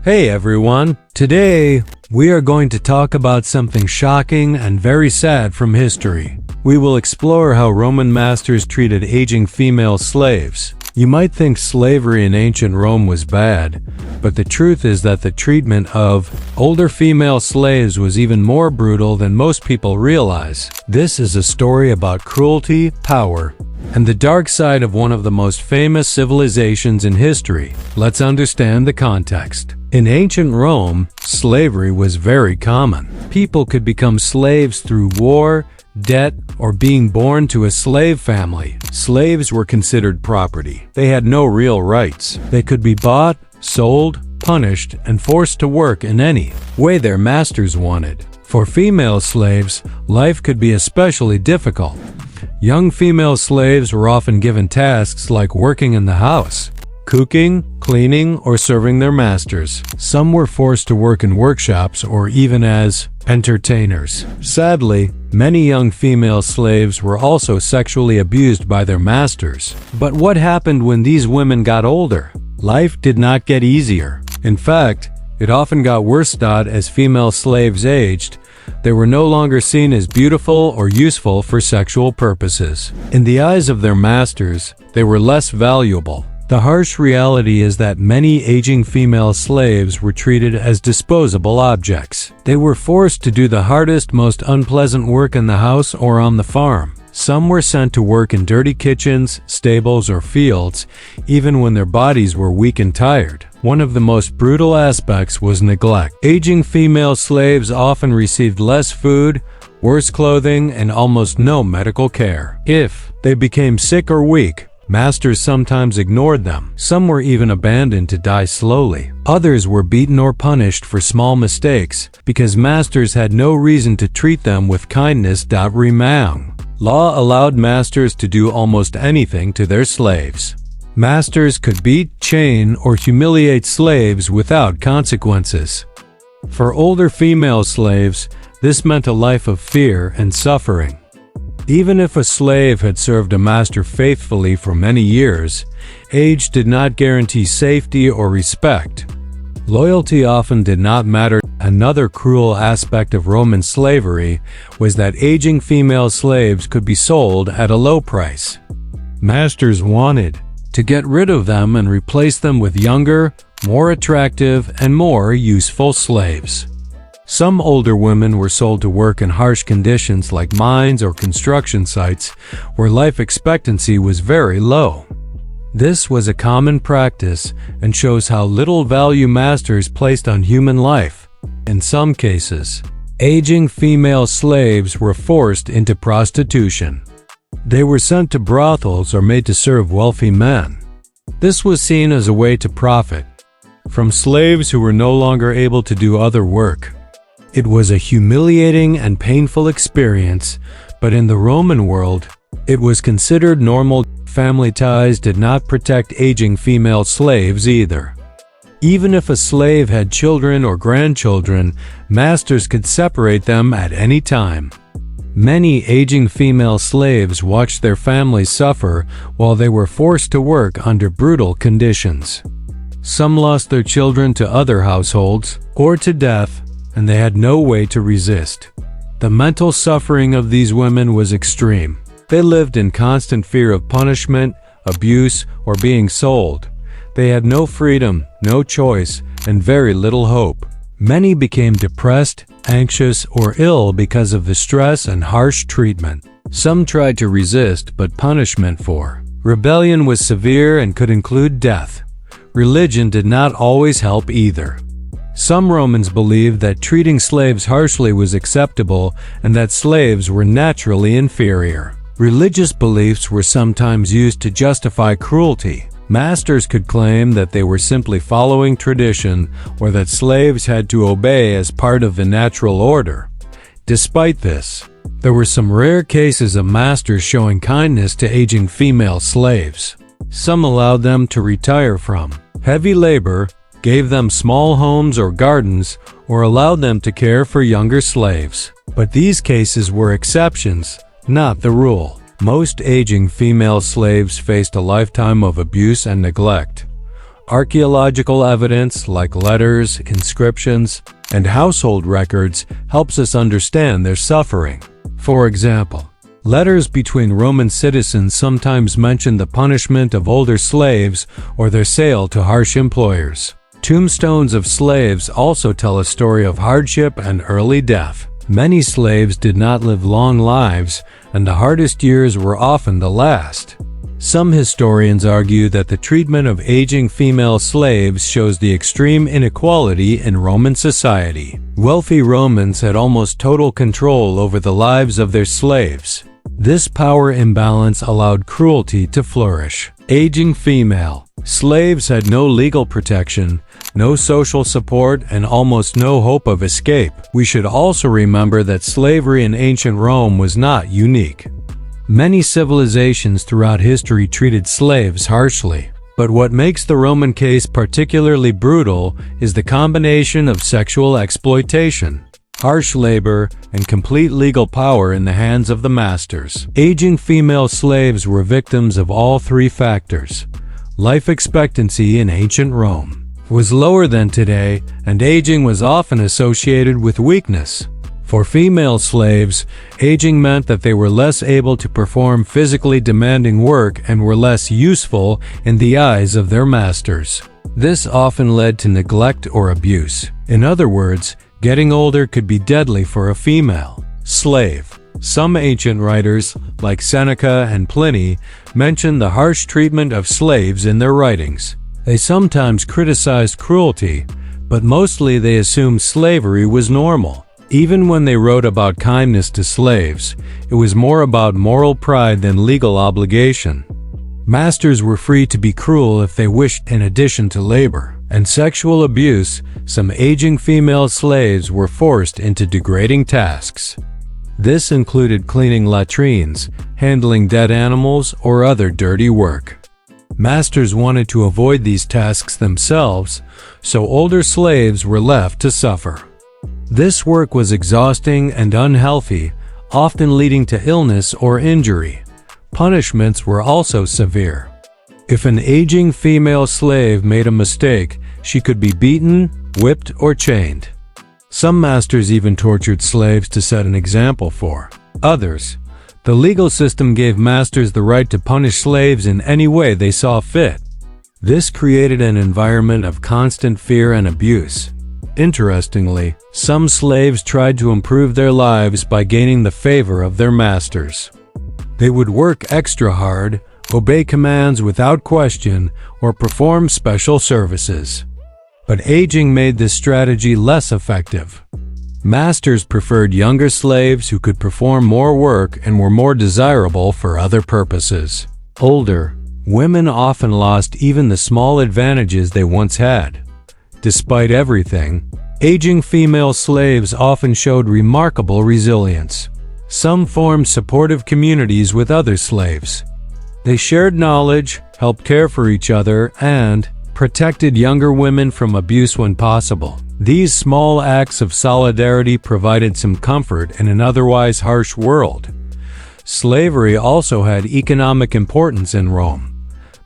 Hey everyone, today we are going to talk about something shocking and very sad from history. We will explore how Roman masters treated aging female slaves. You might think slavery in ancient Rome was bad, but the truth is that the treatment of older female slaves was even more brutal than most people realize. This is a story about cruelty, power, and the dark side of one of the most famous civilizations in history. Let's understand the context. In ancient Rome, slavery was very common. People could become slaves through war, debt, or being born to a slave family. Slaves were considered property. They had no real rights. They could be bought, sold, punished, and forced to work in any way their masters wanted. For female slaves, life could be especially difficult. Young female slaves were often given tasks like working in the house, cooking, cleaning, or serving their masters. Some were forced to work in workshops or even as entertainers. Sadly, many young female slaves were also sexually abused by their masters. But what happened when these women got older? Life did not get easier. In fact, it often got worse. As female slaves aged, they were no longer seen as beautiful or useful for sexual purposes. In the eyes of their masters, they were less valuable. The harsh reality is that many aging female slaves were treated as disposable objects. They were forced to do the hardest, most unpleasant work in the house or on the farm. Some were sent to work in dirty kitchens, stables, or fields, even when their bodies were weak and tired. One of the most brutal aspects was neglect. Aging female slaves often received less food, worse clothing, and almost no medical care. If they became sick or weak, masters sometimes ignored them. Some were even abandoned to die slowly. Others were beaten or punished for small mistakes because masters had no reason to treat them with kindness. Law allowed masters to do almost anything to their slaves. Masters could beat, chain, or humiliate slaves without consequences. For older female slaves, this meant a life of fear and suffering. Even if a slave had served a master faithfully for many years, age did not guarantee safety or respect. Loyalty often did not matter. Another cruel aspect of Roman slavery was that aging female slaves could be sold at a low price. Masters wanted to get rid of them and replace them with younger, more attractive, and more useful slaves. Some older women were sold to work in harsh conditions like mines or construction sites where life expectancy was very low. This was a common practice and shows how little value masters placed on human life. In some cases, aging female slaves were forced into prostitution. They were sent to brothels or made to serve wealthy men. This was seen as a way to profit from slaves who were no longer able to do other work. It was a humiliating and painful experience, but in the Roman world, it was considered normal. Family ties did not protect aging female slaves either. Even if a slave had children or grandchildren, masters could separate them at any time. Many aging female slaves watched their families suffer while they were forced to work under brutal conditions. Some lost their children to other households or to death, and they had no way to resist. The mental suffering of these women was extreme. They lived in constant fear of punishment, abuse, or being sold. They had no freedom, no choice, and very little hope. Many became depressed, anxious, or ill because of the stress and harsh treatment. Some tried to resist, but punishment for rebellion was severe and could include death. Religion did not always help either. Some Romans believed that treating slaves harshly was acceptable and that slaves were naturally inferior. Religious beliefs were sometimes used to justify cruelty. Masters could claim that they were simply following tradition or that slaves had to obey as part of the natural order. Despite this, there were some rare cases of masters showing kindness to aging female slaves. Some allowed them to retire from heavy labor, gave them small homes or gardens, or allowed them to care for younger slaves. But these cases were exceptions, not the rule. Most aging female slaves faced a lifetime of abuse and neglect. Archaeological evidence like letters, inscriptions, and household records helps us understand their suffering. For example, letters between Roman citizens sometimes mention the punishment of older slaves or their sale to harsh employers. Tombstones of slaves also tell a story of hardship and early death. Many slaves did not live long lives, and the hardest years were often the last. Some historians argue that the treatment of aging female slaves shows the extreme inequality in Roman society. Wealthy Romans had almost total control over the lives of their slaves. This power imbalance allowed cruelty to flourish. Aging female slaves had no legal protection, no social support, and almost no hope of escape. We should also remember that slavery in ancient Rome was not unique. Many civilizations throughout history treated slaves harshly. But what makes the Roman case particularly brutal is the combination of sexual exploitation, harsh labor, and complete legal power in the hands of the masters. Aging female slaves were victims of all three factors. Life expectancy in ancient Rome was lower than today, and aging was often associated with weakness. For female slaves, aging meant that they were less able to perform physically demanding work and were less useful in the eyes of their masters. This often led to neglect or abuse. In other words, getting older could be deadly for a female slave. Some ancient writers, like Seneca and Pliny, mention the harsh treatment of slaves in their writings. They sometimes criticized cruelty, but mostly they assumed slavery was normal. Even when they wrote about kindness to slaves, it was more about moral pride than legal obligation. Masters were free to be cruel if they wished in addition to labor and sexual abuse. Some aging female slaves were forced into degrading tasks. This included cleaning latrines, handling dead animals, or other dirty work. Masters wanted to avoid these tasks themselves, so older slaves were left to suffer. This work was exhausting and unhealthy, often leading to illness or injury. Punishments were also severe. If an aging female slave made a mistake, she could be beaten, whipped, or chained. Some masters even tortured slaves to set an example for others. The legal system gave masters the right to punish slaves in any way they saw fit. This created an environment of constant fear and abuse. Interestingly, some slaves tried to improve their lives by gaining the favor of their masters. They would work extra hard, obey commands without question, or perform special services. But aging made this strategy less effective. Masters preferred younger slaves who could perform more work and were more desirable for other purposes. Older, women often lost even the small advantages they once had. Despite everything, aging female slaves often showed remarkable resilience. Some formed supportive communities with other slaves. They shared knowledge, helped care for each other, and protected younger women from abuse when possible. These small acts of solidarity provided some comfort in an otherwise harsh world. Slavery also had economic importance in Rome.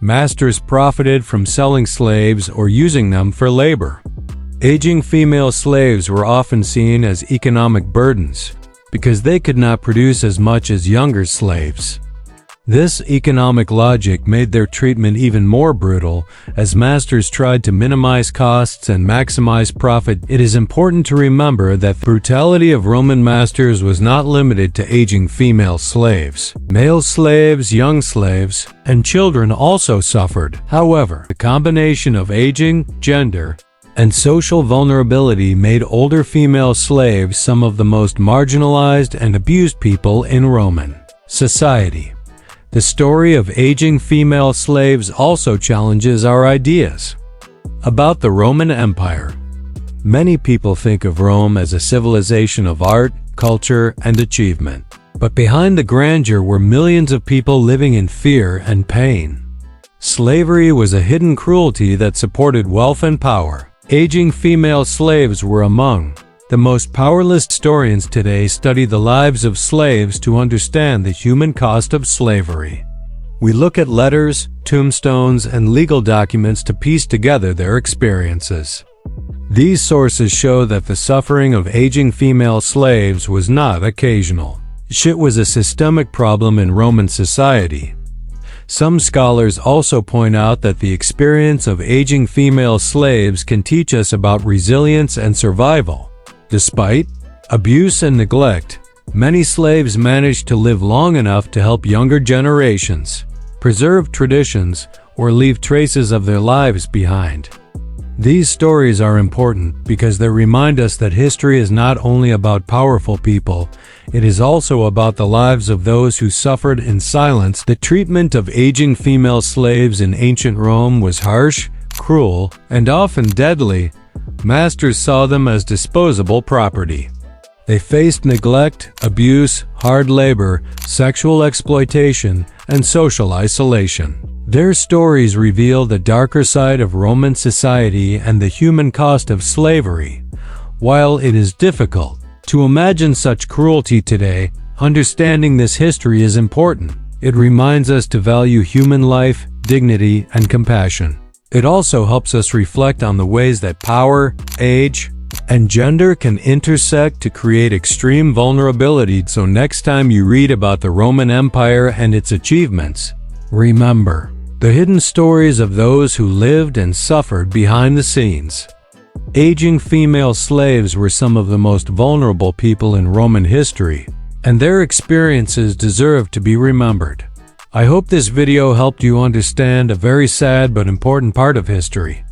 Masters profited from selling slaves or using them for labor. Aging female slaves were often seen as economic burdens because they could not produce as much as younger slaves. This economic logic made their treatment even more brutal as masters tried to minimize costs and maximize profit. It is important to remember that the brutality of Roman masters was not limited to aging female slaves. Male slaves, young slaves, and children also suffered. However, the combination of aging, gender, and social vulnerability made older female slaves some of the most marginalized and abused people in Roman society. The story of aging female slaves also challenges our ideas about the Roman Empire. Many people think of Rome as a civilization of art, culture, and achievement. But behind the grandeur were millions of people living in fear and pain. Slavery was a hidden cruelty that supported wealth and power. Aging female slaves were among the most powerless. Historians today study the lives of slaves to understand the human cost of slavery. We look at letters, tombstones, and legal documents to piece together their experiences. These sources show that the suffering of aging female slaves was not occasional. It was a systemic problem in Roman society. Some scholars also point out that the experience of aging female slaves can teach us about resilience and survival. Despite abuse and neglect, many slaves managed to live long enough to help younger generations, preserve traditions, or leave traces of their lives behind. These stories are important because they remind us that history is not only about powerful people, it is also about the lives of those who suffered in silence. The treatment of aging female slaves in ancient Rome was harsh, cruel, and often deadly. Masters saw them as disposable property. They faced neglect, abuse, hard labor, sexual exploitation, and social isolation. Their stories reveal the darker side of Roman society and the human cost of slavery. While it is difficult to imagine such cruelty today, understanding this history is important. It reminds us to value human life, dignity, and compassion. It also helps us reflect on the ways that power, age, and gender can intersect to create extreme vulnerability. So next time you read about the Roman Empire and its achievements, remember the hidden stories of those who lived and suffered behind the scenes. Aging female slaves were some of the most vulnerable people in Roman history, and their experiences deserve to be remembered. I hope this video helped you understand a very sad but important part of history.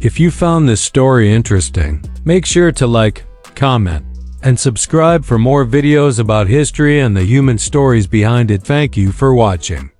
If you found this story interesting, make sure to like, comment, and subscribe for more videos about history and the human stories behind it. Thank you for watching.